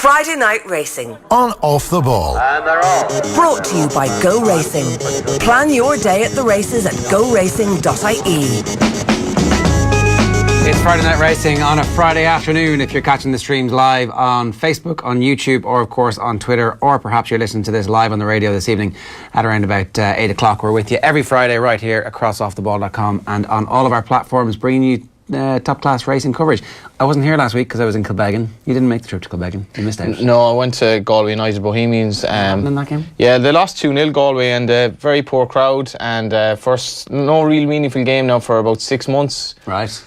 Friday Night Racing. On Off the Ball. And they're off. Brought to you by Go Racing. Plan your day at the races at goracing.ie. It's Friday Night Racing on a Friday afternoon. If you're catching the streams live on Facebook, on YouTube, or of course on Twitter, or perhaps you're listening to this live on the radio this evening at around about 8 o'clock. We're with you every Friday right here across offtheball.com and on all of our platforms, bringing you top class racing coverage. I wasn't here last week because I was in Kilbeggan. You didn't make the trip to Kilbeggan. You missed out. No, I went to Galway United Bohemians. In that game? Yeah, they lost 2-0 Galway, and a very poor crowd, and first no real meaningful game now for about 6 months. Right.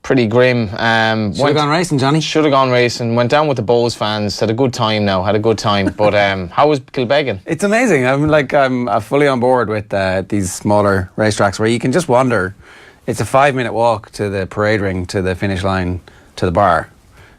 Pretty grim. Should have gone racing, Johnny. Should have gone racing. Went down with the Bows fans. Had a good time. But how was Kilbeggan? It's amazing. I'm fully on board with these smaller racetracks where you can just wander. It's a 5-minute walk to the parade ring, to the finish line, to the bar.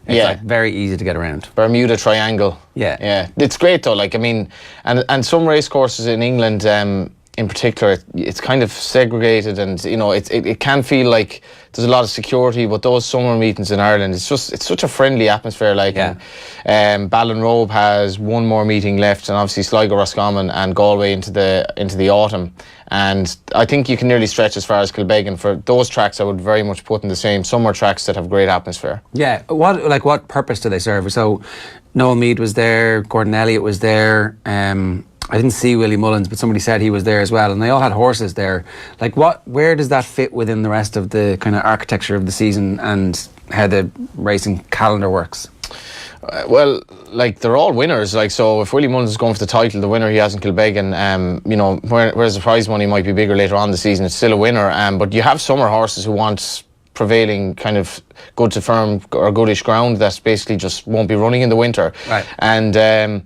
It's like very easy to get around. Bermuda Triangle. Yeah. It's great though. And some race courses in England, in particular, it's kind of segregated, and it can feel like there's a lot of security. But those summer meetings in Ireland, it's such a friendly atmosphere. Ballinrobe has one more meeting left, and obviously Sligo, Roscommon, and Galway into the autumn. And I think you can nearly stretch as far as Kilbeggan. For those tracks, I would very much put in the same summer tracks that have great atmosphere. Yeah. What purpose do they serve? So Noel Meade was there, Gordon Elliott was there. I didn't see Willie Mullins, but somebody said he was there as well, and they all had horses there. Where does that fit within the rest of the kind of architecture of the season and how the racing calendar works? They're all winners. So if Willie Mullins is going for the title, the winner he has in Kilbeggan, whereas the prize money might be bigger later on in the season, it's still a winner. But you have summer horses who want prevailing kind of good to firm or goodish ground that basically just won't be running in the winter. Right. And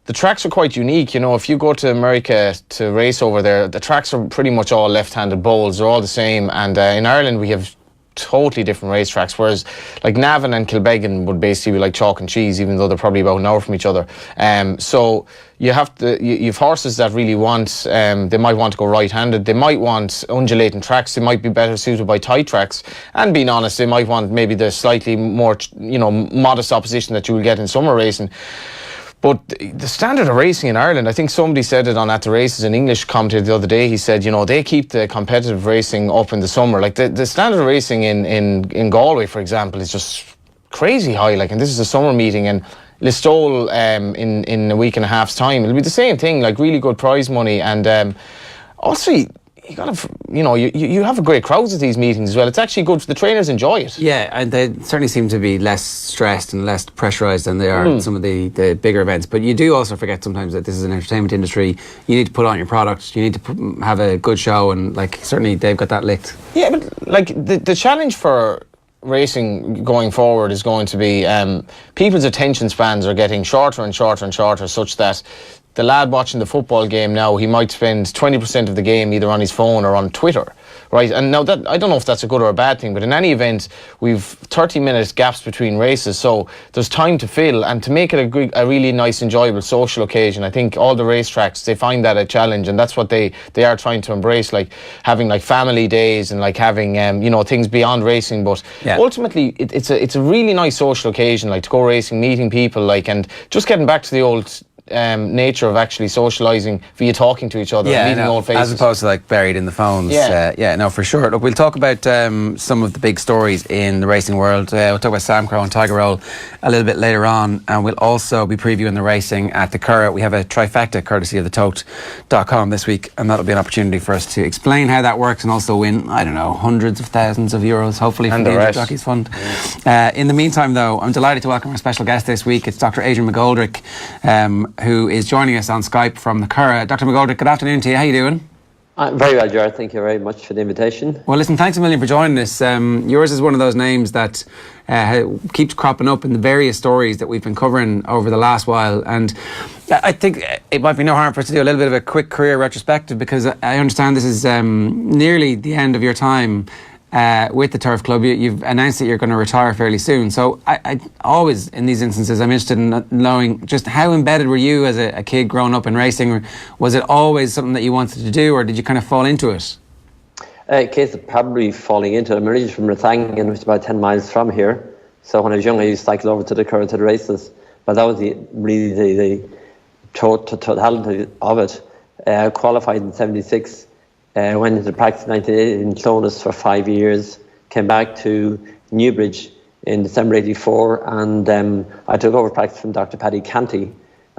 the tracks are quite unique. If you go to America to race over there, the tracks are pretty much all left-handed bowls. They're all the same. And in Ireland, we have totally different racetracks, whereas Navan and Kilbeggan would basically be like chalk and cheese, even though they're probably about an hour from each other. So you have horses that really want, they might want to go right-handed, they might want undulating tracks, they might be better suited by tight tracks, and being honest, they might want maybe the slightly more modest opposition that you will get in summer racing. But the standard of racing in Ireland, I think somebody said it on At the Races, an English commentator the other day, he said, they keep the competitive racing up in the summer. The standard of racing in Galway, for example, is just crazy high. And this is a summer meeting, and Listowel in a week and a half's time, it'll be the same thing, really good prize money. And also, you have a great crowds at these meetings as well. It's actually good for the trainers, enjoy it. Yeah, and they certainly seem to be less stressed and less pressurised than they are in some of the bigger events. But you do also forget sometimes that this is an entertainment industry. You need to put on your product, you need to have a good show, and certainly they've got that licked. Yeah, but the challenge for racing going forward is going to be people's attention spans are getting shorter and shorter and shorter, such that the lad watching the football game now, he might spend 20% of the game either on his phone or on Twitter, right? And now that, I don't know if that's a good or a bad thing, but in any event, we've 30-minute gaps between races, so there's time to fill, and to make it a really nice, enjoyable social occasion. I think all the racetracks, they find that a challenge, and that's what they are trying to embrace, having family days and having things beyond racing. But ultimately, it's a really nice social occasion, to go racing, meeting people, and just getting back to the old nature of actually socialising via talking to each other, meeting old faces, as opposed to buried in the phones. No, for sure. Look, we'll talk about some of the big stories in the racing world. We'll talk about Sam Crow and Tiger Roll a little bit later on, and we'll also be previewing the racing at the Curragh. We have a trifecta courtesy of thetote.com this week, and that'll be an opportunity for us to explain how that works and also win, hundreds of thousands of euros, hopefully, from the Injured Jockeys Fund. In the meantime, though, I'm delighted to welcome our special guest this week. It's Dr. Adrian McGoldrick, who is joining us on Skype from the Curragh. Dr. McGoldrick, good afternoon to you. How are you doing? I'm very well, Gerard. Thank you very much for the invitation. Well, listen, thanks a million for joining us. Yours is one of those names that keeps cropping up in the various stories that we've been covering over the last while. And I think it might be no harm for us to do a little bit of a quick career retrospective, because I understand this is nearly the end of your time with the Turf Club. You've announced that you're going to retire fairly soon. So I always, in these instances, I'm interested in knowing just how embedded were you as a kid growing up in racing? Was it always something that you wanted to do, or did you kind of fall into it? A case of probably falling into it. I'm originally from Rathangan, which is about 10 miles from here. So when I was young, I used to cycle over to the Curragh to the races. But that was really the totality of it. Qualified in 76, went into practice in 1980 in Clonus for 5 years, came back to Newbridge in December 84, and I took over practice from Dr. Paddy Canty.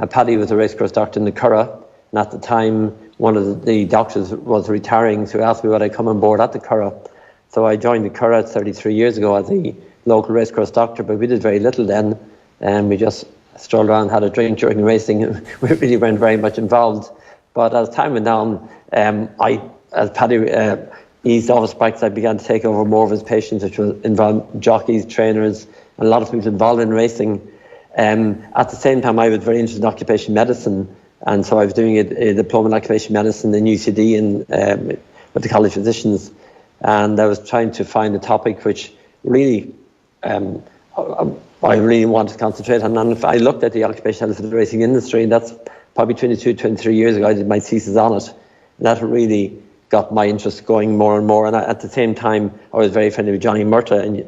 Paddy was a racecross doctor in the Curragh, and at the time one of the doctors was retiring, so he asked me would I come on board at the Curragh. So I joined the Curragh 33 years ago as a local racecross doctor, but we did very little then, and we just strolled around, had a drink during racing. We really weren't very much involved. But as time went on, as Paddy eased off his practice, I began to take over more of his patients, which will involve jockeys, trainers, and a lot of people involved in racing. At the same time, I was very interested in occupational medicine, and so I was doing a diploma in occupational medicine in UCD with the College of Physicians, and I was trying to find a topic which really I really wanted to concentrate on. And I looked at the occupational health of the racing industry, and that's probably 22, 23 years ago. I did my thesis on it, and that really got my interest going more and more. And at the same time, I was very friendly with Johnny Murtagh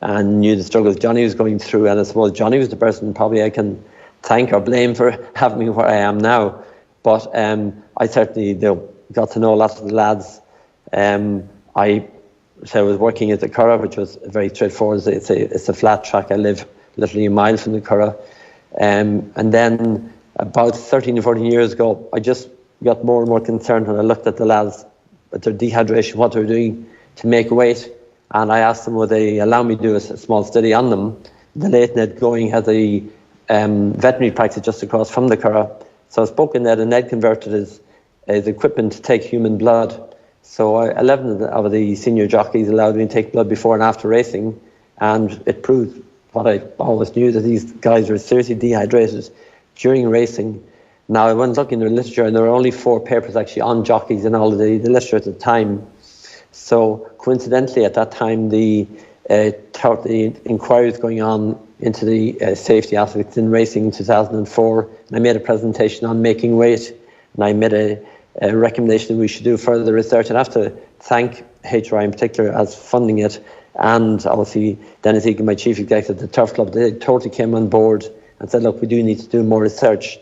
and knew the struggles Johnny was going through. And I suppose Johnny was the person probably I can thank or blame for having me where I am now. But I certainly got to know a lot of the lads. I was working at the Curragh, which was very straightforward. It's a flat track. I live literally a mile from the Curragh. And then about 13 or 14 years ago, I just got more and more concerned when I looked at the lads, at their dehydration, what they were doing to make weight. And I asked them would they allow me to do a small study on them. The late Ned Going has a veterinary practice just across from the Curragh. So I spoke in Ned, and Ned converted his equipment to take human blood. So 11 of the senior jockeys allowed me to take blood before and after racing, and it proved what I always knew, that these guys were seriously dehydrated during racing. Now, I went looking in the literature, and there were only 4 papers actually on jockeys in all of the literature at the time. So coincidentally, at that time, the inquiry was going on into the safety aspects in racing in 2004, and I made a presentation on making weight, and I made a recommendation that we should do further research. And I have to thank IHRB in particular as funding it, and obviously Dennis Egan, my chief executive at the Turf Club. They totally came on board and said, look, we do need to do more research.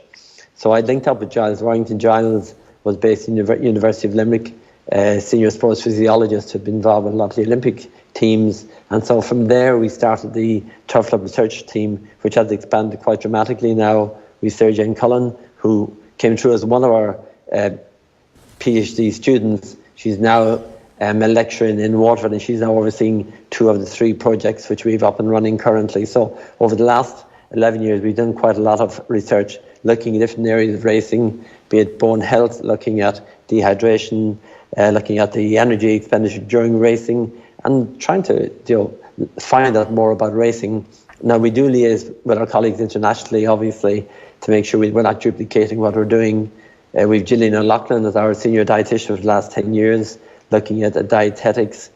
So I linked up with Giles Warrington. Giles was based in the University of Limerick, senior sports physiologist, who had been involved with a lot of the Olympic teams. And so from there we started the Turf Club research team, which has expanded quite dramatically now. We have Sarah Jane Cullen, who came through as one of our PhD students. She's now a lecturer in Waterford, and she's now overseeing 2 of the 3 projects which we have up and running currently. So over the last 11 years, we've done quite a lot of research looking at different areas of racing, be it bone health, looking at dehydration, looking at the energy expenditure during racing, and trying to find out more about racing. Now, we do liaise with our colleagues internationally, obviously, to make sure we're not duplicating what we're doing. We've Gillian O'Loughlin as our senior dietitian for the last 10 years, looking at dietetics.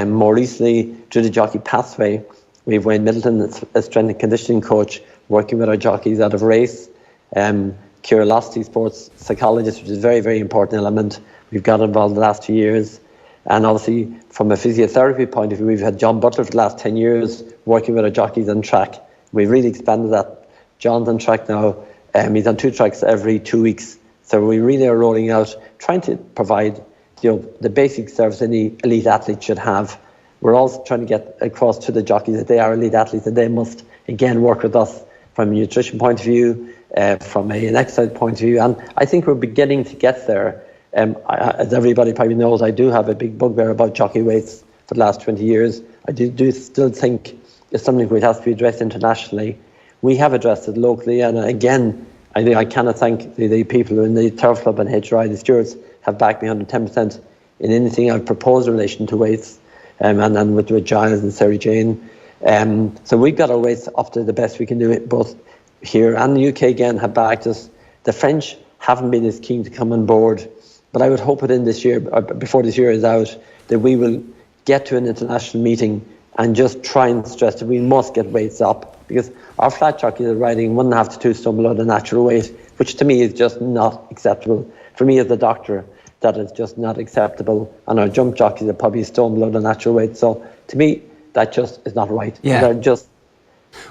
More recently, through the jockey pathway, we've Wayne Middleton, a strength and conditioning coach, working with our jockeys out of race. Ciara Losty, sports psychologist, which is a very, very important element. We've got involved the last 2 years. And obviously, from a physiotherapy point of view, we've had John Butler for the last 10 years working with our jockeys on track. We've really expanded that. John's on track now. He's on 2 tracks every 2 weeks. So we really are rolling out, trying to provide the basic service any elite athlete should have. We're also trying to get across to the jockeys that they are elite athletes, and they must, again, work with us from a nutrition point of view, from an exercise point of view. And I think we're beginning to get there. As everybody probably knows, I do have a big bugbear about jockey weights for the last 20 years. I do still think it's something which has to be addressed internationally. We have addressed it locally, and again, I think I cannot thank the people in the Turf Club and IHRB. The stewards have backed me 110% in anything I've proposed in relation to weights, and with Giles and Sarah Jane. So we've got our weights up to the best we can do it, both here and the UK again have backed us. The French haven't been as keen to come on board, but I would hope within this year, before this year is out, that we will get to an international meeting and just try and stress that we must get weights up, because our flat jockeys are riding 1.5 to 2 stone below the natural weight, which to me is just not acceptable. For me as a doctor, that is just not acceptable. And our jump jockeys are probably a stone below the natural weight. So to me, that just is not right. Yeah. They're just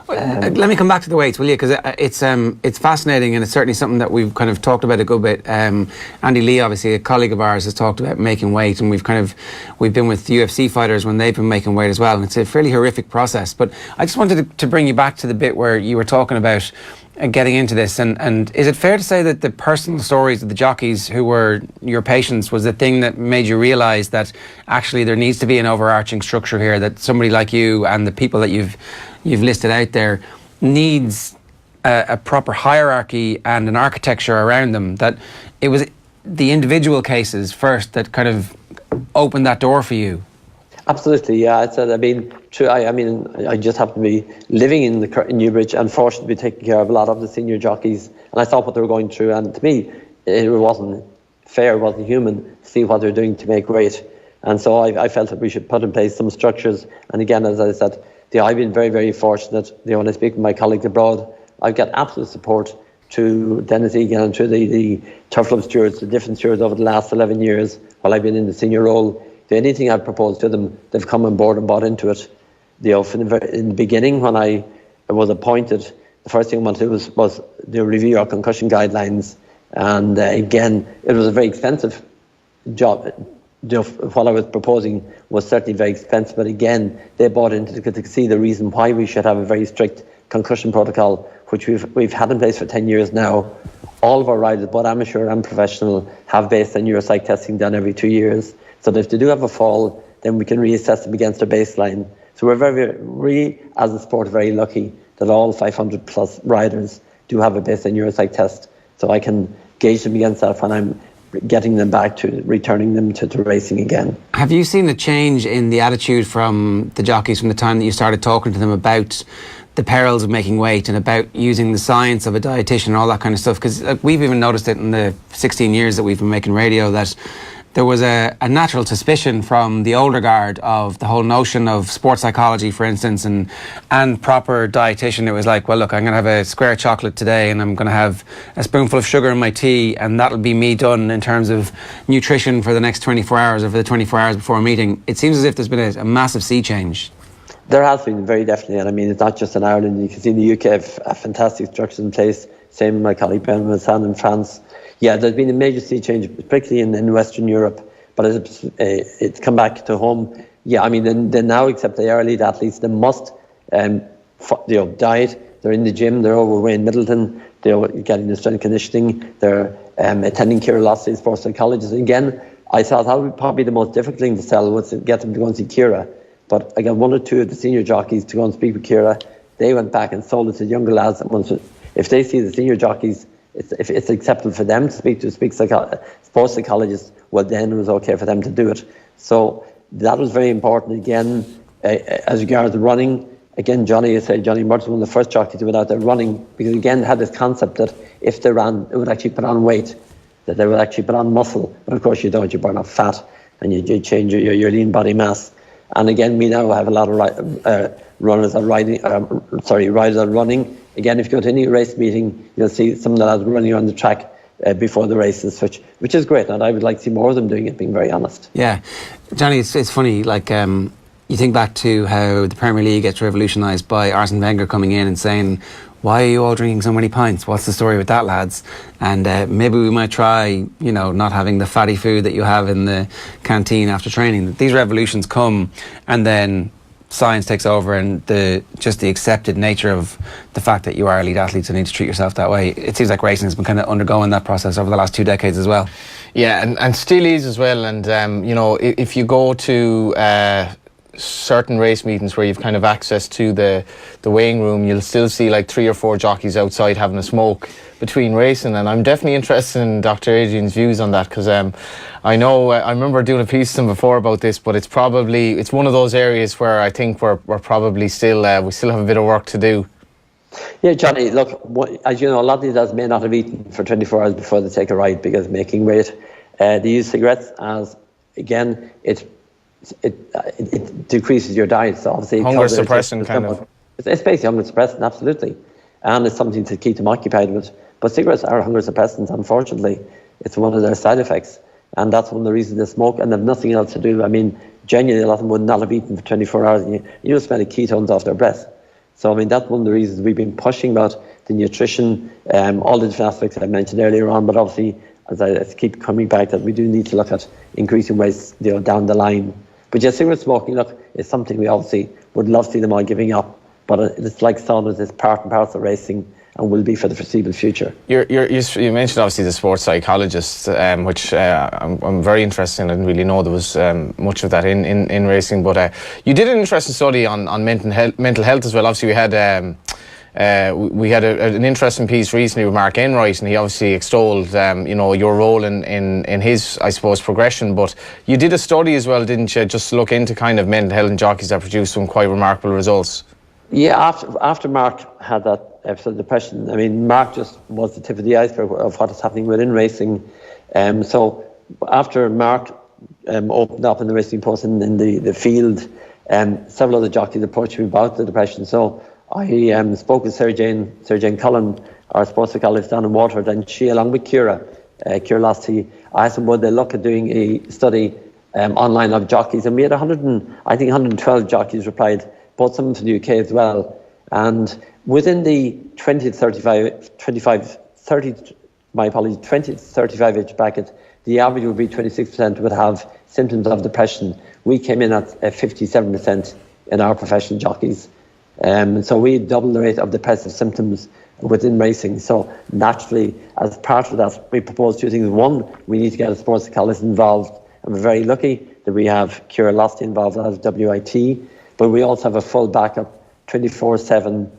Let me come back to the weights, will you? Because it's fascinating, and it's certainly something that we've kind of talked about a good bit. Andy Lee, obviously a colleague of ours, has talked about making weight, and we've been with UFC fighters when they've been making weight as well, and it's a fairly horrific process. But I just wanted to bring you back to the bit where you were talking about getting into this, and is it fair to say that the personal stories of the jockeys who were your patients was the thing that made you realise that actually there needs to be an overarching structure here, that somebody like you and the people that you've listed out there needs a proper hierarchy and an architecture around them, that it was the individual cases first that kind of opened that door for you? Absolutely, yeah. I just happened to be living in Newbridge and fortunate to be taking care of a lot of the senior jockeys, and I saw what they were going through, and to me, it wasn't fair, it wasn't human to see what they're doing to make weight. And so I felt that we should put in place some structures. And again, as I said, I've been very, very fortunate. When I speak with my colleagues abroad, I've got absolute support to Dennis Egan and to the Turf Club stewards, the different stewards over the last 11 years while I've been in the senior role. Anything I've proposed to them, they've come on board and bought into it. In the beginning, when I was appointed, the first thing I wanted to do was to review our concussion guidelines. And again, it was a very expensive job. What I was proposing was certainly very expensive, but again, they bought into it to see the reason why we should have a very strict concussion protocol, which we've had in place for 10 years now. All of our riders, both amateur and professional, have baseline neuropsych testing done every 2 years. So that if they do have a fall, then we can reassess them against their baseline. So we, as a sport, very lucky that all 500 plus riders do have a baseline neuropsych test. So I can gauge them against that when I'm getting them back to returning them to racing again. Have you seen a change in the attitude from the jockeys from the time that you started talking to them about the perils of making weight and about using the science of a dietitian and all that kind of stuff? Because we've even noticed it in the 16 years that we've been making radio, that there was a natural suspicion from the older guard of the whole notion of sports psychology, for instance, and proper dietitian. It was like, well, look, I'm going to have a square of chocolate today and I'm going to have a spoonful of sugar in my tea, and that'll be me done in terms of nutrition for the next 24 hours or for the 24 hours before a meeting. It seems as if there's been a massive sea change. There has been, very definitely, and I mean, it's not just in Ireland. You can see in the UK have a fantastic structures in place. Same with my colleague Ben Massan in France. Yeah, there's been a major sea change, particularly in Western Europe, but it's come back to home. Yeah, I mean, they now accept they are elite athletes. They must diet. They're in the gym. They're overweight in Middleton. They're getting the strength conditioning. They're attending Kira sports psychologists. Again, I thought that would probably be the most difficult thing to sell, was to get them to go and see Kira. But I got one or two of the senior jockeys to go and speak with Kira. They went back and sold it to younger lads. If they see the senior jockeys, if it's acceptable for them to speak to sports psychologists, well, then it was okay for them to do it. So that was very important. Again, as regards running, again, Johnny Murtagh was one of the first jockeys who went out there running, because again, they had this concept that if they ran, it would actually put on weight, that they would actually put on muscle. But of course you don't, you burn off fat and you change your lean body mass. And again, we now have a lot of riders are running. Again, if you go to any race meeting, you'll see some of the lads running on the track before the races, which is great. And I would like to see more of them doing it, being very honest. Yeah. Johnny, it's funny, like you think back to how the Premier League gets revolutionised by Arsene Wenger coming in and saying, why are you all drinking so many pints? What's the story with that, lads? And maybe we might try, not having the fatty food that you have in the canteen after training. These revolutions come, and then science takes over, and the accepted nature of the fact that you are elite athletes and need to treat yourself that way. It seems like racing has been kind of undergoing that process over the last 2 decades as well. Yeah, and still is as well. And if you go to certain race meetings where you've kind of access to the weighing room, you'll still see like 3 or 4 jockeys outside having a smoke between racing. And I'm definitely interested in Dr. Adrian's views on that, because I know I remember doing a piece to him before about this, but it's one of those areas where I think we're probably still we still have a bit of work to do. Yeah, Johnny, look, as you know, a lot of these lads may not have eaten for 24 hours before they take a ride, because making weight, they use cigarettes as, again, it decreases your diet. So obviously hunger suppressant kind of. It's basically hunger suppressant, absolutely, and it's something to keep them occupied with. But cigarettes are hunger suppressants. Unfortunately, it's one of their side effects, and that's one of the reasons they smoke, and they've nothing else to do. I mean, genuinely, a lot of them would not have eaten for 24 hours, and you just smell the ketones off their breath. So, I mean, that's one of the reasons we've been pushing about the nutrition, all the different aspects I mentioned earlier on, but obviously, as I keep coming back, that we do need to look at increasing rates, down the line. But yeah, cigarette smoking, look, is something we obviously would love to see them all giving up, but it's like saunas, it's part and parcel of racing, and will be for the foreseeable future. You mentioned obviously the sports psychologist, which I'm very interested in. I didn't really know there was much of that in racing, but you did an interesting study on mental health as well. Obviously, we had an interesting piece recently with Mark Enright, and he obviously extolled your role in his, I suppose, progression. But you did a study as well, didn't you? Just look into kind of mental health and jockeys that produced some quite remarkable results. Yeah, after Mark had that episode of depression, I mean, Mark just was the tip of the iceberg of what is happening within racing. So after Mark opened up in the Racing Post in the field, several other jockeys approached me about the depression. So I spoke with Sarah Jane Cullen, our sports psychologist down in Waterford, and she, along with Ciara Lasty, asked them would they look at doing a study online of jockeys. And we had 112 jockeys replied, both some from the UK as well. And within the 20 to 35 age bracket, the average would be 26% would have symptoms of depression. We came in at 57% in our professional jockeys. So we doubled the rate of depressive symptoms within racing. So naturally, as part of that, we proposed two things. One, we need to get a sports psychologist involved. And we're very lucky that we have Ciara Lasty involved as WIT. But we also have a full backup 24/7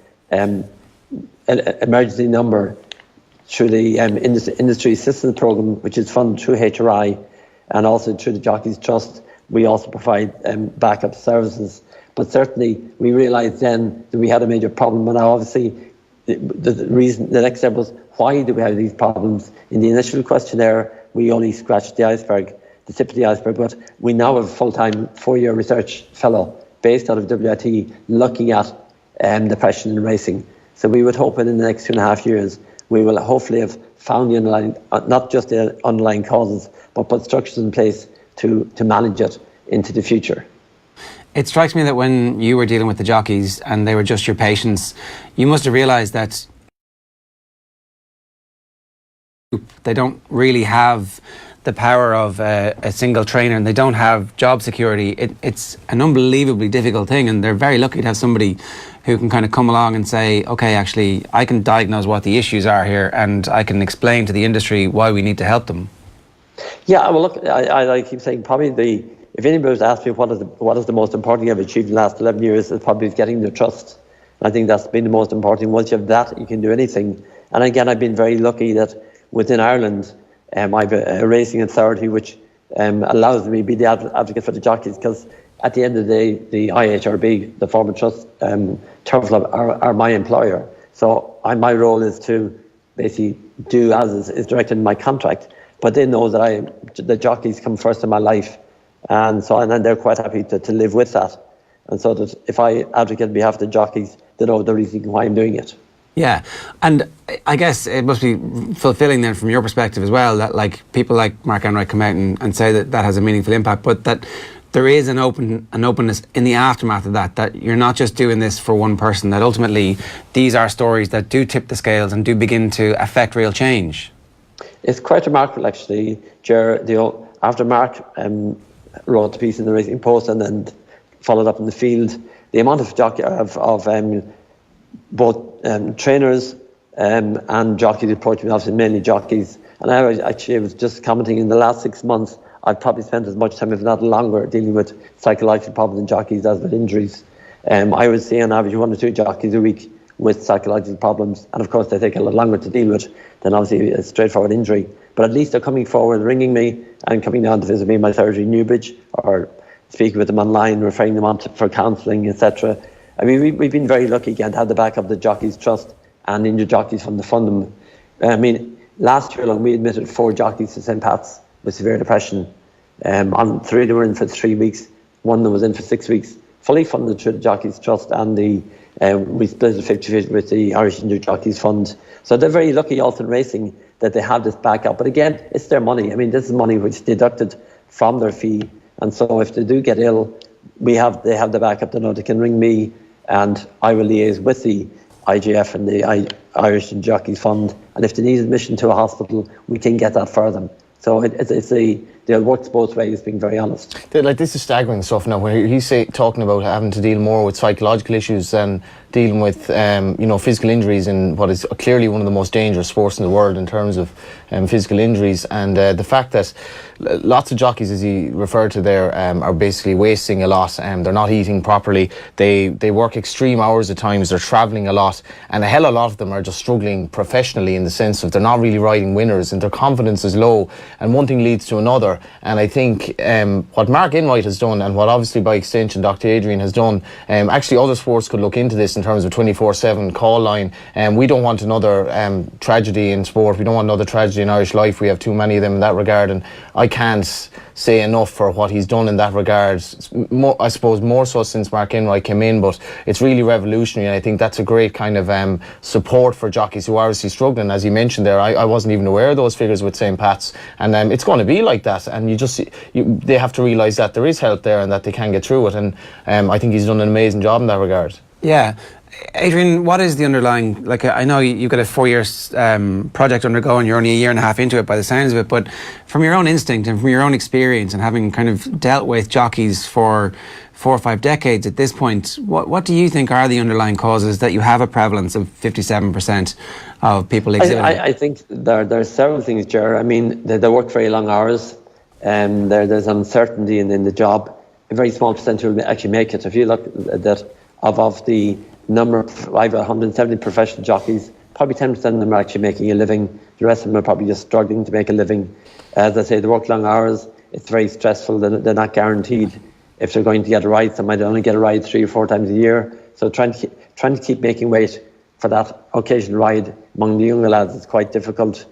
emergency number through the industry assistance program, which is funded through IHRB and also through the Jockeys Trust. We also provide backup services. But certainly we realised then that we had a major problem. And now obviously the next step was, why do we have these problems? In the initial questionnaire, we only scratched the tip of the iceberg, but we now have a full-time 4-year research fellow based out of WIT looking at depression in racing. So we would hope that in the next 2.5 years, we will hopefully have found the underlying, not just the underlying causes, but put structures in place to manage it into the future. It strikes me that when you were dealing with the jockeys and they were just your patients, you must have realised that they don't really have the power of a single trainer, and they don't have job security. It's an unbelievably difficult thing, and they're very lucky to have somebody who can kind of come along and say, okay, actually, I can diagnose what the issues are here, and I can explain to the industry why we need to help them. Yeah, well, look, I keep saying probably if anybody was asked me what is the most important thing I've achieved in the last 11 years, it's probably getting their trust. And I think that's been the most important thing. Once you have that, you can do anything. And again, I've been very lucky that within Ireland, I have a racing authority which allows me to be the advocate for the jockeys, because at the end of the day, the IHRB, the former trust, Turf Club, are my employer. So my role is to basically do as is directed in my contract. But they know that the jockeys come first in my life, and they're quite happy to live with that. And so that if I advocate on behalf of the jockeys, they know the reason why I'm doing it. Yeah, and I guess it must be fulfilling then from your perspective as well, that like people like Mark Enright come out and say that has a meaningful impact, but that there is an openness in the aftermath of that you're not just doing this for one person, that ultimately these are stories that do tip the scales and do begin to affect real change. It's quite remarkable, actually, Ger. After Mark wrote the piece in the Racing Post and then followed up in the field, the amount of both trainers and jockeys approached me, obviously mainly jockeys. And I was just commenting, in the last 6 months, I've probably spent as much time, if not longer, dealing with psychological problems in jockeys as with injuries. I would say on average 1 or 2 jockeys a week with psychological problems, and of course they take a lot longer to deal with than obviously a straightforward injury. But at least they're coming forward, ringing me and coming down to visit me in my surgery in Newbridge, or speaking with them online, referring them on for counselling, etc. I mean, we've been very lucky again to have the back of the Jockeys Trust and Injured Jockeys Fund to fund them. I mean, last year alone we admitted 4 jockeys to St. Pat's with severe depression. 3 were in for 3 weeks, 1 that was in for 6 weeks, fully funded through the Jockeys Trust, and we split it 50-50 with the Irish Injured Jockeys Fund. So they're very lucky also in racing that they have this backup. But again, it's their money. I mean, this is money which is deducted from their fee. And so if they do get ill, they have the backup to know they can ring me and I will liaise with the IGF and the Irish Jockeys Fund, and if they need admission to a hospital, we can get that for them. So it works both ways, being very honest. Like, this is staggering stuff now, where he's talking about having to deal more with psychological issues than dealing with physical injuries in what is clearly one of the most dangerous sports in the world in terms of physical injuries. And the fact that lots of jockeys, as he referred to there, are basically wasting a lot. They're not eating properly. They work extreme hours at times. They're travelling a lot, and a hell of a lot of them are just struggling professionally in the sense of they're not really riding winners, and their confidence is low, and one thing leads to another. And I think what Mark Enright has done, and what obviously by extension Dr. Adrian has done, actually other sports could look into this in terms of 24/7 call line. We don't want another tragedy in sport. We don't want another tragedy in Irish life. We have too many of them in that regard, and I can't say enough for what he's done in that regard. I suppose more so since Mark Enright came in, but it's really revolutionary, and I think that's a great kind of support for jockeys who are obviously struggling. As you mentioned there, I wasn't even aware of those figures with St. Pat's, and it's going to be like that, and they have to realise that there is help there and that they can get through it, and I think he's done an amazing job in that regard. Yeah. Adrian, what is the underlying, like, I know you've got a 4-year project undergoing, you're only a year and a half into it by the sounds of it, but from your own instinct and from your own experience and having kind of dealt with jockeys for 4 or 5 decades at this point, what do you think are the underlying causes that you have a prevalence of 57% of people exhibiting? I think there are several things, Ger. I mean, they work very long hours, and there's uncertainty in the job. A very small percentage will actually make it. If you look at that, of the number of, I have 170 professional jockeys, probably 10% of them are actually making a living. The rest of them are probably just struggling to make a living. As I say, they work long hours. It's very stressful. They're not guaranteed if they're going to get a ride. Some might only get a ride 3 or 4 times a year. So trying to keep making weight for that occasional ride among the younger lads is quite difficult.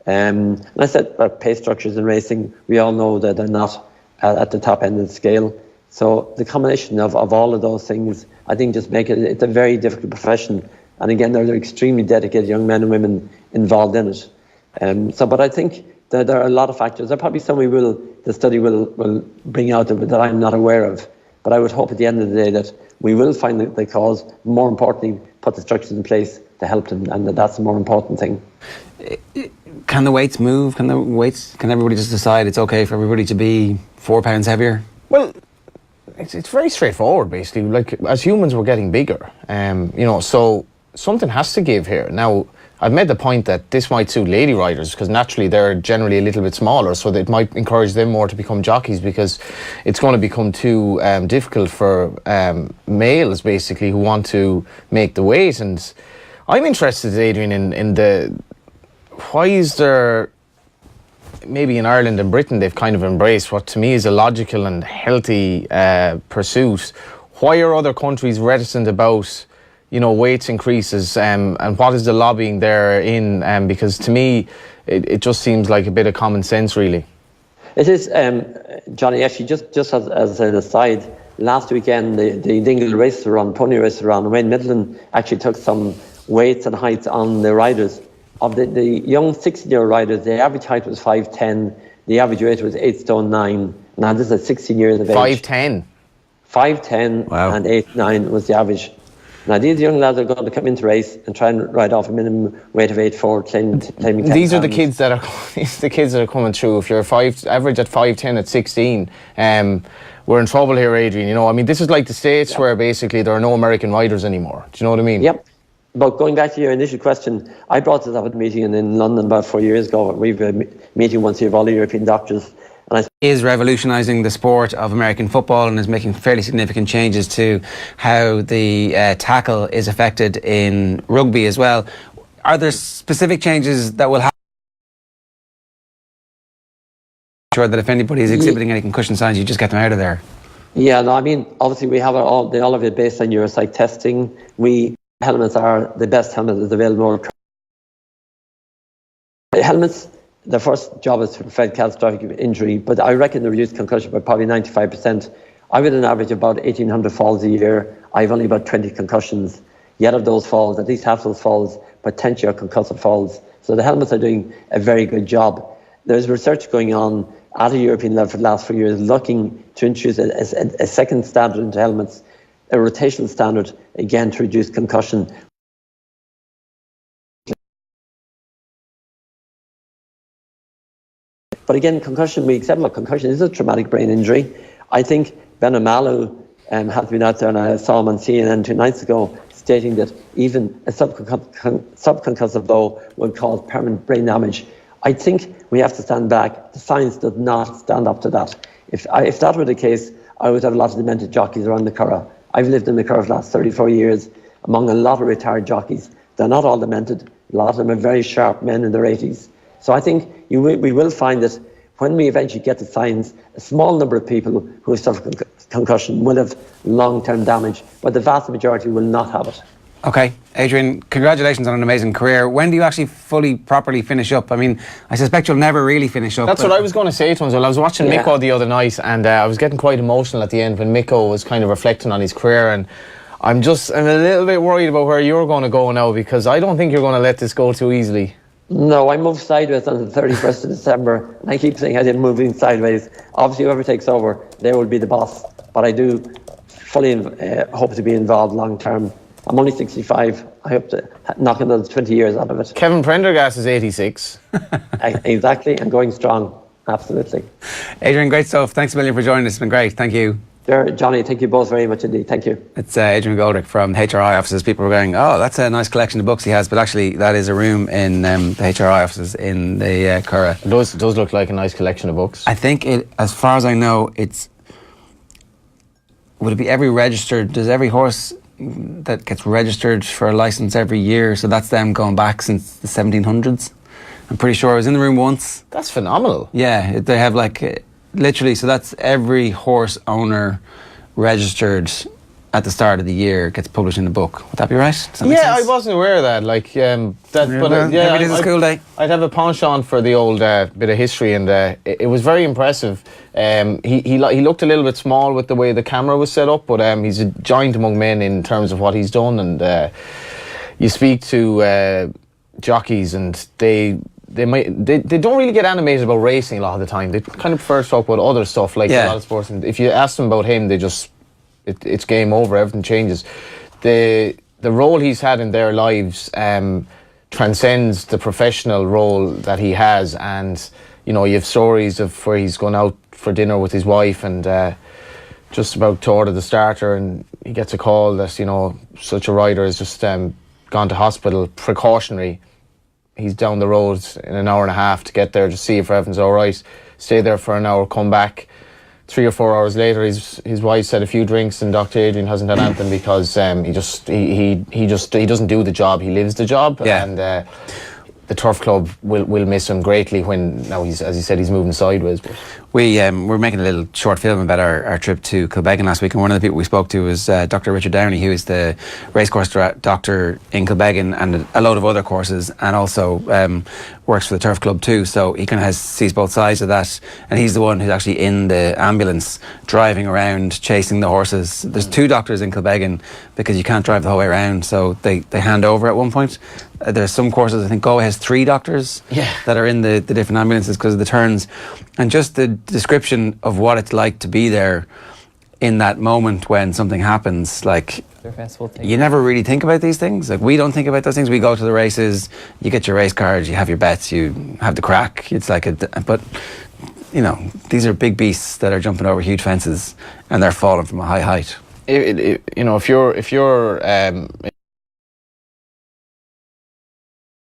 And I said pay structures in racing, we all know that they're not at the top end of the scale. So the combination of all of those things, I think, just make it's a very difficult profession. And again, there are extremely dedicated young men and women involved in it. But I think that there are a lot of factors. There are probably some the study will bring out that I'm not aware of. But I would hope at the end of the day that we will find the cause. More importantly, put the structures in place to help them, and that's the more important thing. Can the weights move? Can everybody just decide it's okay for everybody to be 4 pounds heavier? Well, it's very straightforward, basically. Like, as humans, we're getting bigger, so something has to give here. Now, I've made the point that this might suit lady riders because naturally they're generally a little bit smaller, so that it might encourage them more to become jockeys because it's going to become too difficult for males, basically, who want to make the weight. And I'm interested, Adrian, in why is there, maybe in Ireland and Britain, they've kind of embraced what to me is a logical and healthy pursuit. Why are other countries reticent about, weights increases, and what is the lobbying there in? Because to me, it just seems like a bit of common sense, really. It is, Johnny, actually, just as an aside, last weekend, the Dingle race around, pony race around, Wayne Midland actually took some weights and heights on the riders. Of the young 16-year-old riders, the average height was 5'10", the average weight was 8 stone 9. Now this is at 16 years of age. 5'10"? 5'10", wow. And 8'9" was the average. Now these young lads are going to come into race and try and ride off a minimum weight of 8'4", claiming 10 These are pounds. the kids that are coming through. If you're average at 5'10" at 16, we're in trouble here, Adrian. This is like the States where basically there are no American riders anymore. Do you know what I mean? Yep. But going back to your initial question, I brought this up at a meeting in London about 4 years ago. We have a meeting once a year of all the European doctors. And is revolutionising the sport of American football and is making fairly significant changes to how the tackle is affected in rugby as well. Are there specific changes that will happen? Sure that if anybody is exhibiting any concussion signs, you just get them out of there. Yeah, no, obviously we have all of it based on neuropsych testing. Helmets are the best helmets that's available. Helmets, their first job is to prevent catastrophic injury, but I reckon they reduce concussion by probably 95%. I've had an average of about 1,800 falls a year. I've only about 20 concussions. Yet of those falls, at least half those falls, potentially are concussive falls. So the helmets are doing a very good job. There's research going on at a European level for the last 4 years looking to introduce a second standard into helmets, a rotational standard, again, to reduce concussion. But again, concussion, we accept that concussion is a traumatic brain injury. I think Ben O'Malley has been out there, and I saw him on CNN 2 nights ago, stating that even a subconcussive blow would cause permanent brain damage. I think we have to stand back. The science does not stand up to that. If that were the case, I would have a lot of demented jockeys around the Curragh. I've lived in the Curragh for the last 34 years among a lot of retired jockeys. They're not all demented. A lot of them are very sharp men in their 80s. So I think we will find that when we eventually get to science, a small number of people who have suffered concussion will have long-term damage, but the vast majority will not have it. Okay, Adrian, congratulations on an amazing career. When do you actually properly finish up? I mean, I suspect you'll never really finish up. That's what I was going to say to him. Well, I was watching Mikko the other night, and I was getting quite emotional at the end when Mikko was kind of reflecting on his career, and I'm a little bit worried about where you're going to go now, because I don't think you're going to let this go too easily. No, I moved sideways on the 31st of December, and I keep saying I didn't move in sideways. Obviously, whoever takes over, they will be the boss, but I do fully hope to be involved long term. I'm only 65. I hope to knock another 20 years out of it. Kevin Prendergast is 86. Exactly, and going strong. Absolutely. Adrian, great stuff. Thanks a million for joining us. It's been great. Thank you. Johnny, thank you both very much indeed. Thank you. It's Adrian McGoldrick from the HRI offices. People were going, oh, that's a nice collection of books he has, but actually that is a room in the HRI offices in the Curragh. It does look like a nice collection of books. I think as far as I know, would it be does every horse that gets registered for a licence every year, so that's them going back since the 1700s. I'm pretty sure I was in the room once. That's phenomenal. Yeah, they have literally, so that's every horse owner registered at the start of the year gets published in a book. Would that be right? Does that make sense? I wasn't aware of that. Every day's a school day. I'd have a penchant for the old bit of history, and it was very impressive. He looked a little bit small with the way the camera was set up, but he's a giant among men in terms of what he's done. And you speak to jockeys, and they don't really get animated about racing a lot of the time. They kind of prefer to talk about other stuff like a lot of sports. And if you ask them about him, it's game over. Everything changes. The role he's had in their lives transcends the professional role that he has. And you have stories of where he's gone out for dinner with his wife and just about to order the starter, and he gets a call that such a rider has just gone to hospital, precautionary. He's down the road in an hour and a half to get there to see if everything's all right. Stay there for an hour, come back. 3 or 4 hours later, his wife's had a few drinks, and Dr. Adrian hasn't done anything because he doesn't do the job. He lives the job, and the turf club will miss him greatly when now he's, as you said, he's moving sideways. But we're making a little short film about our trip to Kilbeggan last week, and one of the people we spoke to was Dr. Richard Downey, who is the racecourse doctor in Kilbeggan and a load of other courses, and also works for the turf club too. So he kind of sees both sides of that, and he's the one who's actually in the ambulance driving around chasing the horses. There's 2 doctors in Kilbeggan because you can't drive the whole way around, so they hand over at one point. There's some courses, I think Galway has 3 doctors that are in the different ambulances because of the turns. And just the description of what it's like to be there in that moment when something happens, you never really think about these things. We don't think about those things. We go to the races, you get your race cards, you have your bets, you have the crack. It's but these are big beasts that are jumping over huge fences and they're falling from a high height. If you're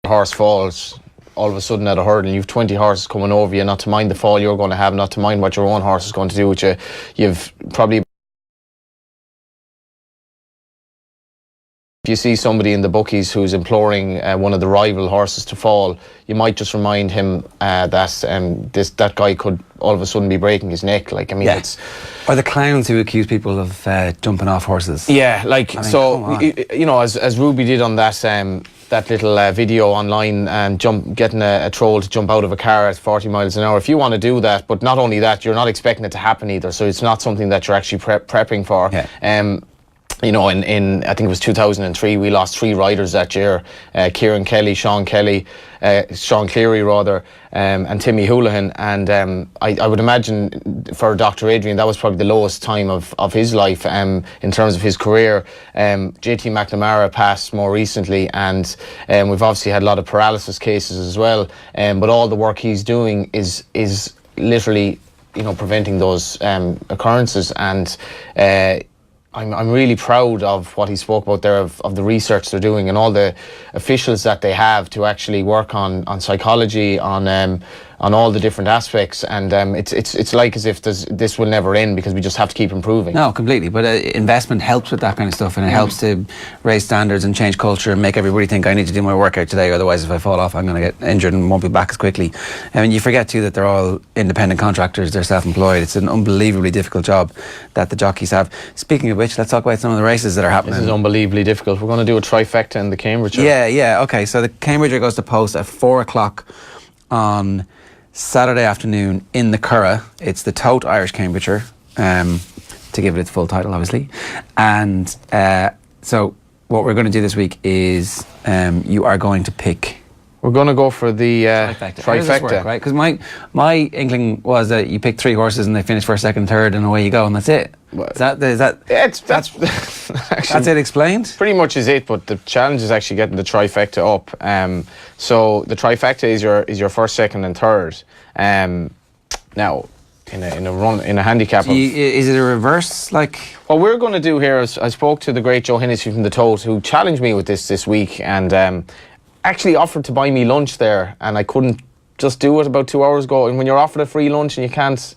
horse falls all of a sudden at a hurdle and you've 20 horses coming over you, not to mind the fall you're going to have, not to mind what your own horse is going to do with you, you've probably, if you see somebody in the bookies who's imploring one of the rival horses to fall, you might just remind him that guy could all of a sudden be breaking his neck. It's... Or the clowns who accuse people of jumping off horses. Yeah, as Ruby did on that little video online, and getting a troll to jump out of a car at 40 miles an hour. If you want to do that, but not only that, you're not expecting it to happen either, so it's not something that you're actually prepping for. you know, in I think it was 2003, we lost 3 riders that year: Kieran Kelly, Sean Cleary rather, and Timmy Houlihan. And I would imagine for Dr. Adrian, that was probably the lowest time of his life in terms of his career. JT McNamara passed more recently, and we've obviously had a lot of paralysis cases as well. But all the work he's doing is literally, you know, preventing those occurrences. And I'm really proud of what he spoke about there, of the research they're doing and all the officials that they have to actually work on psychology, on all the different aspects. And it's like as if this will never end, because we just have to keep improving. No, completely. But investment helps with that kind of stuff, and it helps to raise standards and change culture and make everybody think, I need to do my workout today, otherwise if I fall off I'm going to get injured and won't be back as quickly. I mean, you forget too that they're all independent contractors, they're self-employed. It's an unbelievably difficult job that the jockeys have. Speaking of which, let's talk about some of the races that are happening. This is unbelievably difficult. We're going to do a trifecta in the Cambridgeshire. Yeah, okay. So the Cambridgeshire goes to post at 4 o'clock on Saturday afternoon in the Curragh. It's the Tote Irish Cambridgeshire, to give it its full title, obviously. And so what we're going to do this week is you are going to pick... We're going to go for the trifecta. How does this work, right? Because my inkling was that you pick 3 horses and they finish first, second, third, and away you go, and that's it. That's it explained? Pretty much is it, but the challenge is actually getting the trifecta up. So the trifecta is your first, second, and third. Now, in a handicap. Is it a reverse? Like, what we're going to do here is, I spoke to the great Joe Hennessy from the Tote, who challenged me with this week, and actually offered to buy me lunch there, and I couldn't just do it about 2 hours ago. And when you're offered a free lunch and you can't,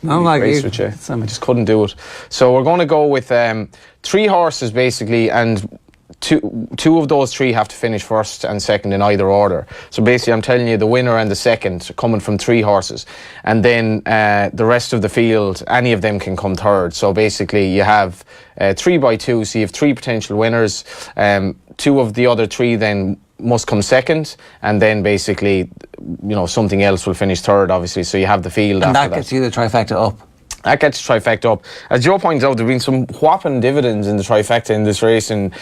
I just couldn't do it. So we're going to go with 3 horses basically, and two of those 3 have to finish first and second in either order. So basically I'm telling you the winner and the second are coming from 3 horses, and then the rest of the field, any of them can come third. So basically you have 3 by 2, so you have 3 potential winners. 2 of the other 3 then must come second, and then basically, you know, something else will finish third, obviously. So you have the field and after that gets you the trifecta up. That gets trifecta up. As Joe points out, there have been some whopping dividends in the trifecta in this race. In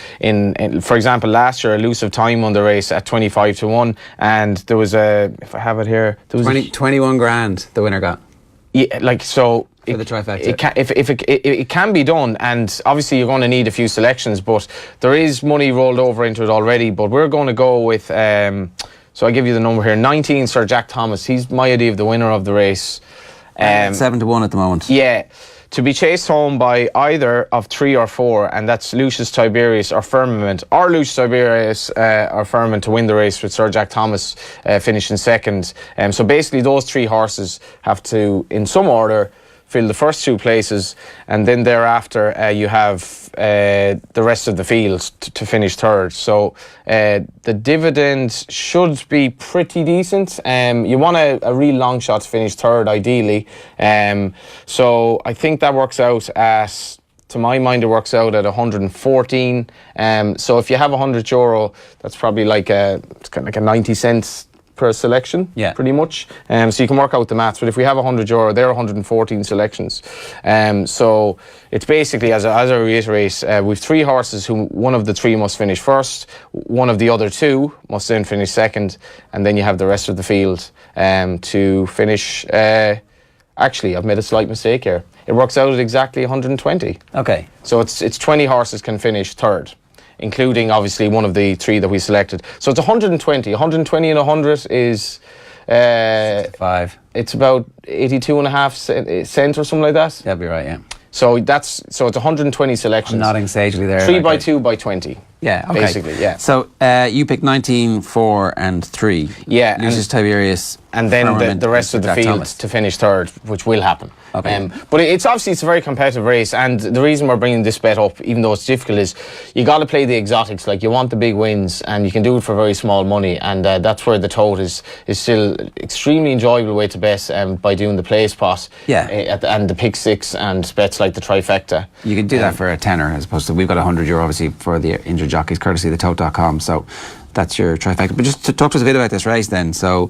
for example, last year, Elusive Time won the race at 25-1, and there was if I have it here, there was 21 grand the winner got. Yeah, like so. For the trifecta. It can be done, and obviously you're going to need a few selections, but there is money rolled over into it already. But we're going to go with, so I'll give you the number here, 19 Sir Jack Thomas. He's my idea of the winner of the race. 7-1 at the moment. Yeah, to be chased home by either of 3 or 4, and that's Lucius Tiberius or Firmament, or Lucius Tiberius or Firmament to win the race, with Sir Jack Thomas finishing second. So basically those 3 horses have to, in some order, fill the first 2 places, and then thereafter you have the rest of the field to finish third. So the dividend should be pretty decent. You want a real long shot to finish third, ideally. So I think that works out at, to my mind, it works out at 114. So if you have €100, that's probably like it's kind of like a 90 cents per selection, pretty much. So you can work out the maths, but if we have €100, there are 114 selections. So it's basically, as I reiterate, we've 3 horses who one of the 3 must finish first, one of the other 2 must then finish second, and then you have the rest of the field to finish. Actually, I've made a slight mistake here. It works out at exactly 120. Okay. So it's 20 horses can finish third, including obviously one of the 3 that we selected. So it's 120. 120 and 100 is 5. It's about 82.5 cents or something like that. That'd be right, yeah. So it's 120 selections. I'm nodding sagely there. 3 by 2 by 20. Yeah, okay. Basically, yeah. So you picked 19, 4 and 3. Yeah. Lucius Tiberius. And then the rest of the field to finish third, which will happen. Okay. But it's obviously it's a very competitive race, and the reason we're bringing this bet up, even though it's difficult, is you got to play the exotics. Like, you want the big wins, and you can do it for very small money, and that's where the Tote is still extremely enjoyable way to bet by doing the play spot, and the pick 6 and bets like the trifecta. You can do that for a tenner, as opposed to, we've got €100 obviously for the injured jockeys, courtesy of the tote.com. So that's your trifecta. But just to talk to us a bit about this race then. So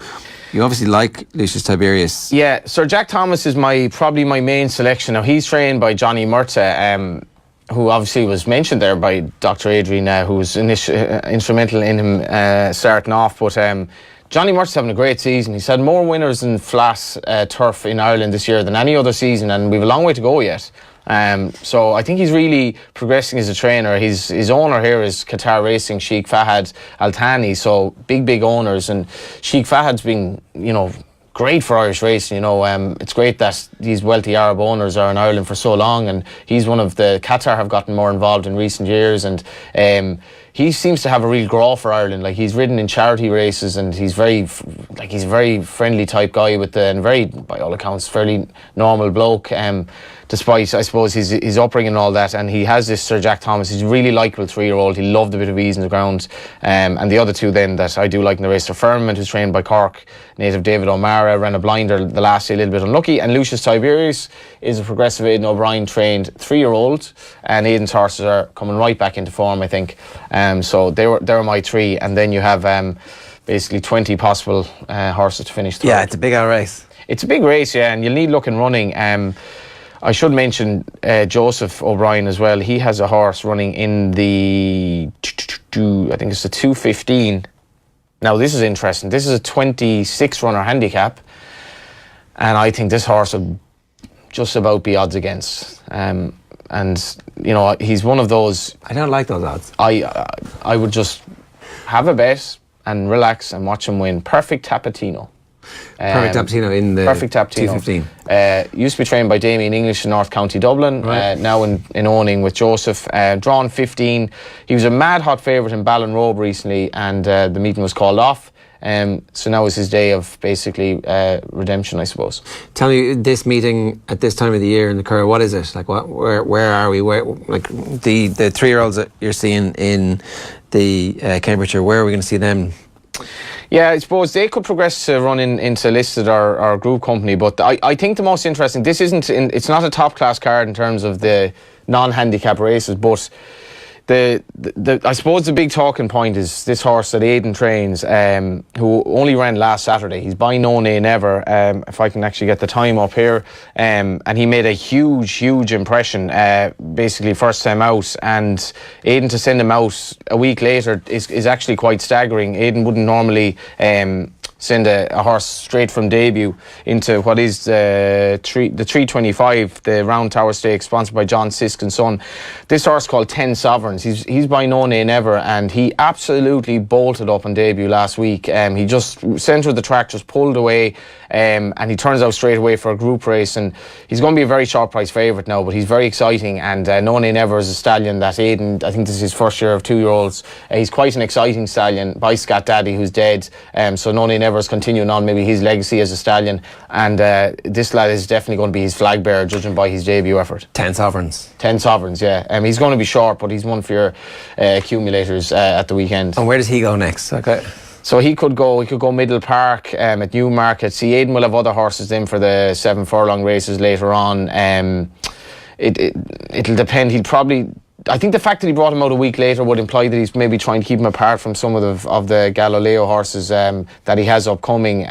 you obviously like Lucius Tiberius. Yeah, Sir Jack Thomas is probably my main selection. Now, he's trained by Johnny Murta. who obviously was mentioned there by Dr. Adrian, who was instrumental in him starting off. But Johnny Murt's having a great season. He's had more winners in flat turf in Ireland this year than any other season, and we've a long way to go yet. So I think he's really progressing as a trainer. His owner here is Qatar Racing, Sheikh Fahad Al Thani. So big owners, and Sheikh Fahad's been, great for Irish racing. It's great that these wealthy Arab owners are in Ireland for so long, and he's one of the Qatar have gotten more involved in recent years, and he seems to have a real grow for Ireland. Like, he's ridden in charity races, and he's a very friendly type guy and very, by all accounts, fairly normal bloke. Despite, I suppose, his upbringing and all that, and he has this Sir Jack Thomas. He's a really likeable 3-year-old. He loved a bit of ease in the ground. And the other two then that I do like in the race are Firmament, who's trained by Cork native David O'Mara, ran a blinder the last day, a little bit unlucky, and Lucius Tiberius is a progressive Aidan O'Brien trained 3-year-old, and Aidan's horses are coming right back into form, I think. So they were my three, and then you have basically 20 possible horses to finish third. Yeah, it's a big old race. It's a big race, yeah, and you'll need luck in running. I should mention Joseph O'Brien as well. He has a horse running in the, I think it's the 2:15. Now, this is interesting. This is a 26-runner handicap, and I think this horse will just about be odds against. And he's one of those. I don't like those odds. I would just have a bet and relax and watch him win. Perfect Tapatino. Perfect Tapatino in the Perfect Tapatino. 2:15. Used to be trained by Damien English in North County Dublin. Right. Now in owning with Joseph. Drawn 15. He was a mad hot favourite in Ballinrobe recently, and the meeting was called off. So now is his day of basically redemption, I suppose. Tell me, this meeting at this time of the year in the Curragh, what is it? Like, where are we? Like the 3-year-olds that you're seeing in the Cambridgeshire, where are we going to see them? Yeah, I suppose they could progress to running into listed or group company, but I think the most interesting, it's not a top class card in terms of the non-handicap races, but I suppose the big talking point is this horse that Aidan trains, who only ran last Saturday. He's by No Nay Never, if I can actually get the time up here. And he made a huge impression, basically first time out. And Aidan to send him out a week later is actually quite staggering. Aidan wouldn't normally send a horse straight from debut into what is the 325, the Round Tower Stakes, sponsored by John Sisk and Son. This horse called 10 Sovereigns. He's by No Nay Never, and he absolutely bolted up on debut last week. He just centred the track, just pulled away, and he turns out straight away for a group race, and he's going to be a very short price favourite now, but he's very exciting. And No Nay Never is a stallion that Aidan, I think this is his first year of 2-year-olds. He's quite an exciting stallion by Scat Daddy, who's dead. So No Nay Never is continuing on maybe his legacy as a stallion, and this lad is definitely going to be his flag bearer, judging by his debut effort. 10 Sovereigns. 10 Sovereigns, yeah. He's going to be short, but he's one for your accumulators at the weekend. And where does he go next? Okay. So he could go Middle Park at Newmarket. See, Aidan will have other horses then for the 7 furlong races later on. It'll depend. He'll probably, I think the fact that he brought him out a week later would imply that he's maybe trying to keep him apart from some of the Galileo horses that he has upcoming.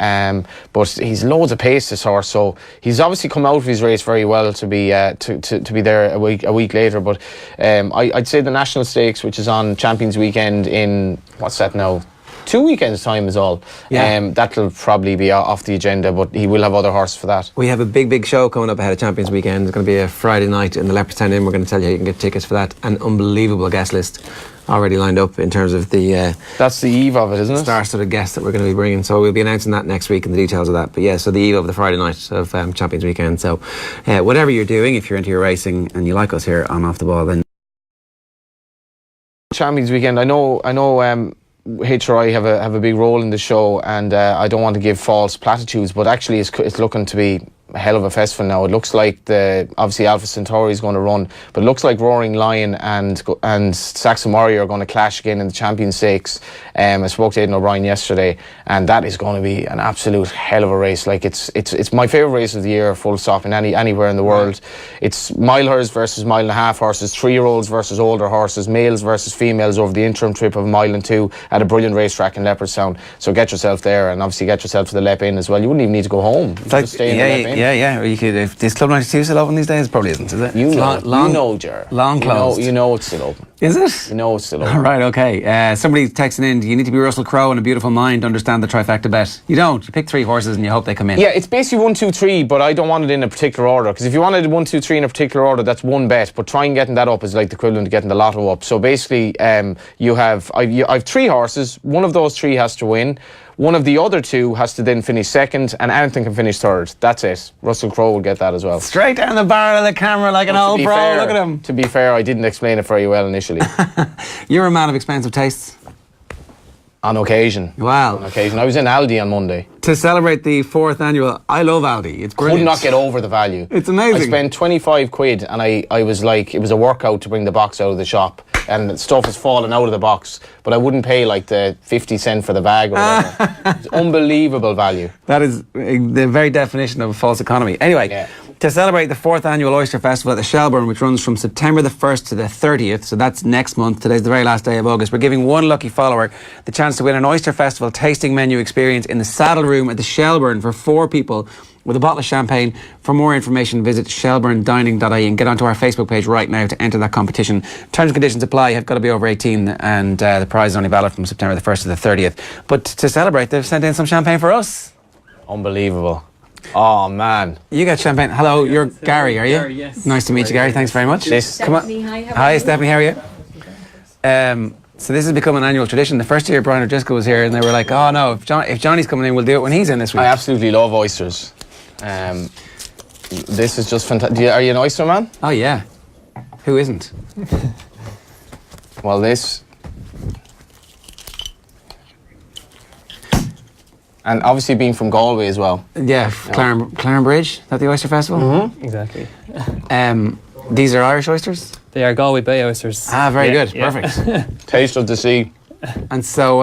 But he's loads of pace, this horse, so he's obviously come out of his race very well to be there a week later. But I'd say the National Stakes, which is on Champions Weekend in, what's that now? 2 weekends' time is all. Yeah. That'll probably be off the agenda, but he will have other horses for that. We have a big show coming up ahead of Champions Weekend. It's going to be a Friday night in the Leopardstown Inn. We're going to tell you how you can get tickets for that. An unbelievable guest list already lined up in terms of the... That's the eve of it, isn't it? Star-studded guests that we're going to be bringing. So we'll be announcing that next week and the details of that. But yeah, so the eve of the Friday night of Champions Weekend. So whatever you're doing, if you're into your racing and you like us here on Off the Ball, then... Champions Weekend, I know HRI have a big role in the show, and I don't want to give false platitudes, but actually it's looking to be a hell of a festival now. It looks like obviously Alpha Centauri is going to run, but it looks like Roaring Lion and Saxon Warrior are going to clash again in the Champion Stakes. I spoke to Aidan O'Brien yesterday, and that is going to be an absolute hell of a race. Like it's my favourite race of the year, full stop, in anywhere in the world. It's milers versus mile and a half horses, 3-year-olds versus older horses, males versus females over the interim trip of a mile and 2 at a brilliant racetrack in Leopardstown. So get yourself there, and obviously get yourself to the Lep Inn as well. You wouldn't even need to go home. You just stay in the Lep Inn. Yeah. Or you could, if this Club 92 still open these days, probably isn't, is it? You It's know, Ger. long closed. You know it's still open. Is it? You know it's still open. All right, okay. Somebody texting in, do you need to be Russell Crowe and a beautiful mind to understand the trifecta bet? You don't. You pick 3 horses and you hope they come in. Yeah, it's basically 1, 2, 3, but I don't want it in a particular order. Because if you wanted 1, 2, 3 in a particular order, that's one bet. But trying getting that up is like the equivalent to getting the lotto up. So basically, I have 3 horses. One of those 3 has to win. One of the other 2 has to then finish second, and anything can finish third. That's it. Russell Crowe will get that as well. Straight down the barrel of the camera like an old pro. Look at him. To be fair, I didn't explain it very well initially. You're a man of expensive tastes. On occasion. Wow. On occasion. I was in Aldi on Monday. To celebrate the 4th annual, I love Aldi. It's brilliant. Could not get over the value. It's amazing. I spent 25 quid and I was like, it was a workout to bring the box out of the shop. And stuff was falling out of the box. But I wouldn't pay like the 50 cent for the bag or whatever. It's unbelievable value. That is the very definition of a false economy. Anyway, to celebrate the 4th annual Oyster Festival at the Shelbourne, which runs from September the 1st to the 30th, so that's next month, today's the very last day of August, we're giving one lucky follower the chance to win an Oyster Festival tasting menu experience in the Saddle Room at the Shelbourne for 4 people with a bottle of champagne. For more information, visit shelbournedining.ie and get onto our Facebook page right now to enter that competition. Terms and conditions apply. You've got to be over 18 and the prize is only valid from September the 1st to the 30th. But to celebrate, they've sent in some champagne for us. Unbelievable. Oh, man. You got champagne. Hello, you're Gary, are you? Gary, yes. Nice to meet you, Gary. Thanks very much. Come on. Hi, Stephanie, how are you? So this has become an annual tradition. The first year Brian O'Driscoll was here and they were like, oh no, if Johnny's coming in, we'll do it when he's in this week. I absolutely love oysters. This is just fantastic. Are you an oyster man? Oh yeah. Who isn't? Well, this... And obviously being from Galway as well. Yeah, Claren Bridge, is that the Oyster Festival? Mm-hmm. Exactly. These are Irish oysters? They are Galway Bay oysters. Ah, very good. Perfect. Taste of the sea. And so,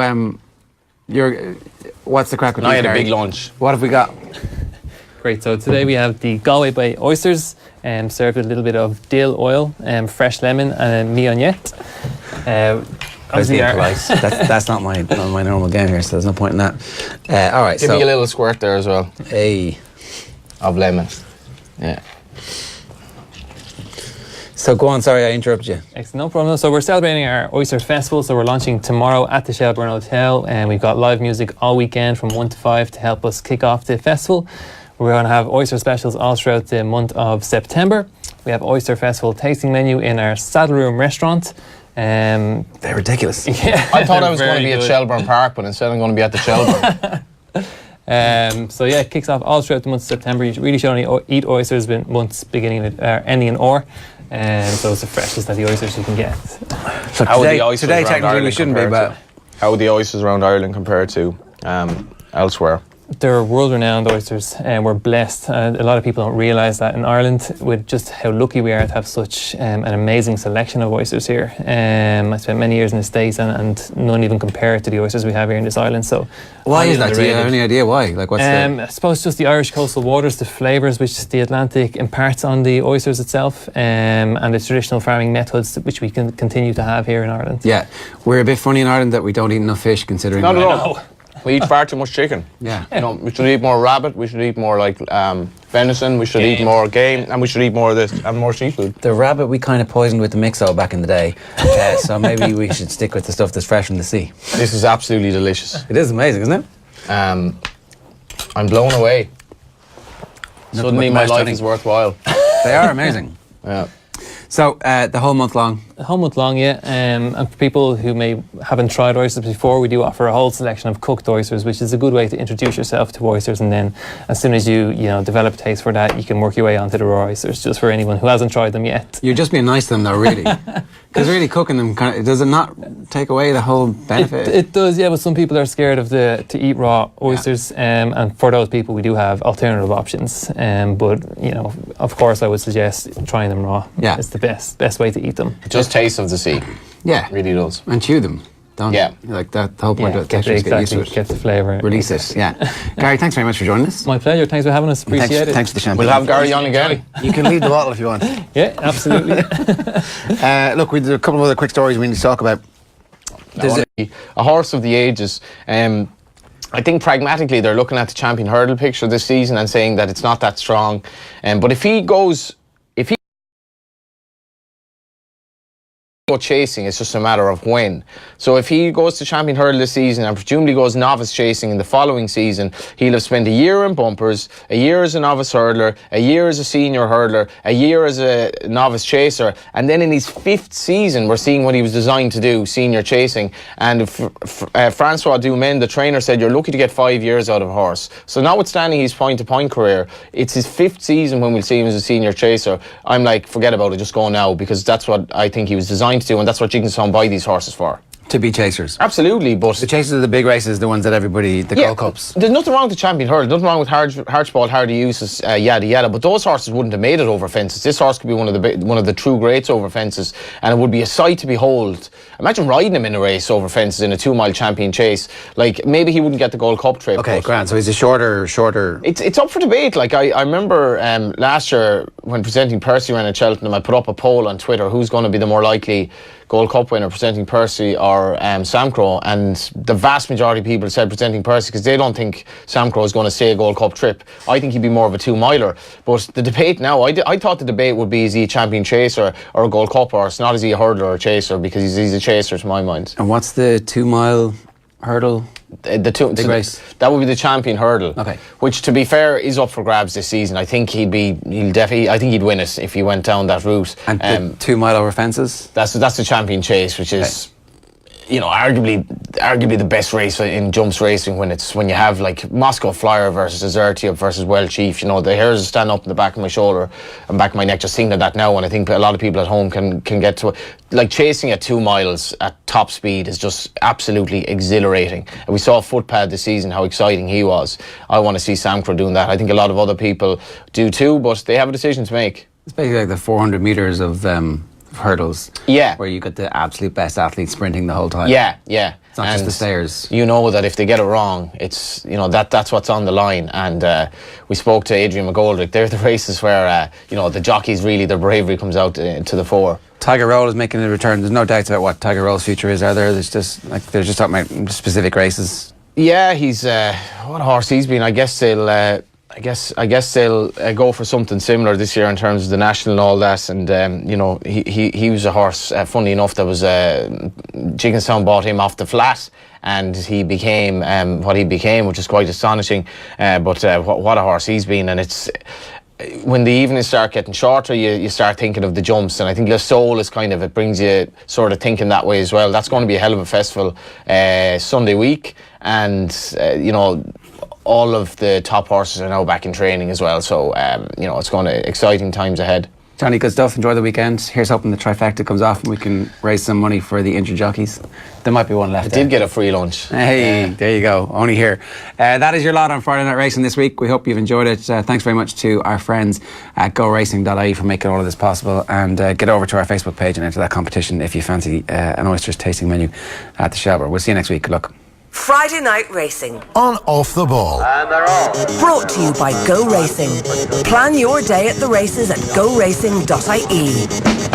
what's the crack with And I these, had a Gary? big lunch. What have we got? Great. So today we have the Galway Bay oysters, served with a little bit of dill oil, fresh lemon, and a mignonette. I was being polite. That's not my normal game here, so there's no point in that. All right, Give me a little squirt there as well. Hey. Of lemon. Yeah. So go on, sorry I interrupted you. Excellent, no problem. So we're celebrating our Oyster Festival, so we're launching tomorrow at the Shelbourne Hotel, and we've got live music all weekend from 1 to 5 to help us kick off the festival. We're going to have oyster specials all throughout the month of September. We have Oyster Festival tasting menu in our Saddle Room restaurant. They're ridiculous. Yeah, I thought I was going to be at Shelbourne Park, but instead I'm going to be at the Shelbourne. So yeah, it kicks off all throughout the month of September. You really should only eat oysters with months beginning with ending in or. So it's the freshest of the oysters you can get. So today technically we shouldn't be, but how are the oysters around Ireland compared to elsewhere? They're world-renowned oysters, and we're blessed. A lot of people don't realise that in Ireland, with just how lucky we are to have such an amazing selection of oysters here. I spent many years in the States, and none even compare to the oysters we have here in this island. So, why is that? Do you have any idea why? Like, what's I suppose just the Irish coastal waters, the flavours which the Atlantic imparts on the oysters itself, and the traditional farming methods which we can continue to have here in Ireland. Yeah, we're a bit funny in Ireland that we don't eat enough fish, considering. Not at all. We eat far too much chicken. Yeah. You know, we should eat more rabbit, we should eat more like venison, we should eat more game, and we should eat more of this and more seafood. The rabbit we kind of poisoned with the mixo back in the day, so maybe we should stick with the stuff that's fresh from the sea. This is absolutely delicious. It is amazing, isn't it? I'm blown away. Suddenly my life is worthwhile. They are amazing. Yeah. So the whole month long? The whole month long, yeah. And for people who haven't tried oysters before, we do offer a whole selection of cooked oysters, which is a good way to introduce yourself to oysters. And then as soon as you develop a taste for that, you can work your way onto the raw oysters, just for anyone who hasn't tried them yet. You're just being nice to them though, really. Because really cooking them, does it not take away the whole benefit? It does, yeah, but some people are scared to eat raw oysters. Yeah. And for those people, we do have alternative options. But, of course, I would suggest trying them raw. Yeah. It's the best way to eat them. Just taste of the sea. Yeah. It really does. And chew them. Don't like that. The whole point of it. Get used to it. Get the flavour. Release it. Yeah. Gary, thanks very much for joining us. My pleasure. Thanks for having us. Appreciate it. Thanks for the champagne. We'll have Gary on again. You can leave the bottle if you want. Yeah, absolutely. Look, we did a couple of other quick stories we need to talk about. There's a horse of the ages. I think pragmatically they're looking at the champion hurdle picture this season and saying that it's not that strong. But if he go chasing, it's just a matter of when. So if he goes to champion hurdle this season and presumably goes novice chasing in the following season, he'll have spent a year in bumpers, a year as a novice hurdler, a year as a senior hurdler, a year as a novice chaser, and then in his 5th season we're seeing what he was designed to do, senior chasing. And Francois Dumaine, the trainer, said you're lucky to get 5 years out of a horse. So notwithstanding his point-to-point career, it's his 5th season when we'll see him as a senior chaser. I'm like, forget about it, just go now, because that's what I think he was designed to do, and that's what Jigginstown buy these horses for. To be chasers. Absolutely, but the chasers are the big races, the ones that everybody, the Gold Cups. There's nothing wrong with the champion hurdle, nothing wrong with Harchbald, Hardy Uses, yada yada, but those horses wouldn't have made it over fences. This horse could be one of the true greats over fences, and it would be a sight to behold. Imagine riding him in a race over fences in a 2-mile champion chase. Like, maybe he wouldn't get the Gold Cup trip. Okay, grand. So he's a shorter. It's up for debate. Like, I remember last year when presenting Percy ran at Cheltenham, I put up a poll on Twitter, who's going to be the more likely Gold Cup winner, presenting Percy or Sam Crow, and the vast majority of people said presenting Percy because they don't think Sam Crow is going to stay a Gold Cup trip. I think he'd be more of a 2-miler. But the debate now, I thought the debate would be, is he a champion chaser or a Gold Cup horse, not is he a hurdler or a chaser, because he's a chaser to my mind. And what's the 2-mile hurdle? Big race. That would be the champion hurdle. Okay. Which, to be fair, is up for grabs this season. I think he'd win it if he went down that route. And the 2-mile over fences? That's the champion chase, which is, you know, arguably the best race in jumps racing, when you have like Moscow Flyer versus Azertia versus Well Chief. You know, the hairs stand up in the back of my shoulder and back of my neck just thinking of that now, and I think a lot of people at home can get to it. Like, chasing at 2 miles at top speed is just absolutely exhilarating. And we saw Footpad this season, how exciting he was. I want to see Sam Crow doing that. I think a lot of other people do too, but they have a decision to make. It's basically like the 400 metres of hurdles. Yeah. Where you get the absolute best athletes sprinting the whole time. Yeah. It's not just the stayers. You know that if they get it wrong, it's, you know, that's what's on the line. And we spoke to Adrian McGoldrick. They're the races where, you know, the jockeys really, their bravery comes out to the fore. Tiger Roll is making a return. There's no doubts about what Tiger Roll's future is, are there? They're just talking about specific races. Yeah, he's what a horse he's been. I guess they'll go for something similar this year in terms of the national and all that. And you know, he was a horse. Funny enough, that was Jigginstown bought him off the flat, and he became what he became, which is quite astonishing. But what a horse he's been, and it's. When the evenings start getting shorter, you start thinking of the jumps, and I think Le Soul is kind of, it brings you sort of thinking that way as well. That's going to be a hell of a festival Sunday week, and you know, all of the top horses are now back in training as well, so you know, it's going to exciting times ahead. Johnny, good stuff. Enjoy the weekend. Here's hoping the trifecta comes off and we can raise some money for the injured jockeys. There might be one left. I did get a free lunch. Hey, there you go. Only here. That is your lot on Friday Night Racing this week. We hope you've enjoyed it. Thanks very much to our friends at GoRacing.ie for making all of this possible. And get over to our Facebook page and enter that competition if you fancy an oysters tasting menu at the Shelbourne. We'll see you next week. Good luck. Friday Night Racing. On Off the Ball. And they're off. Brought to you by Go Racing. Plan your day at the races at goracing.ie.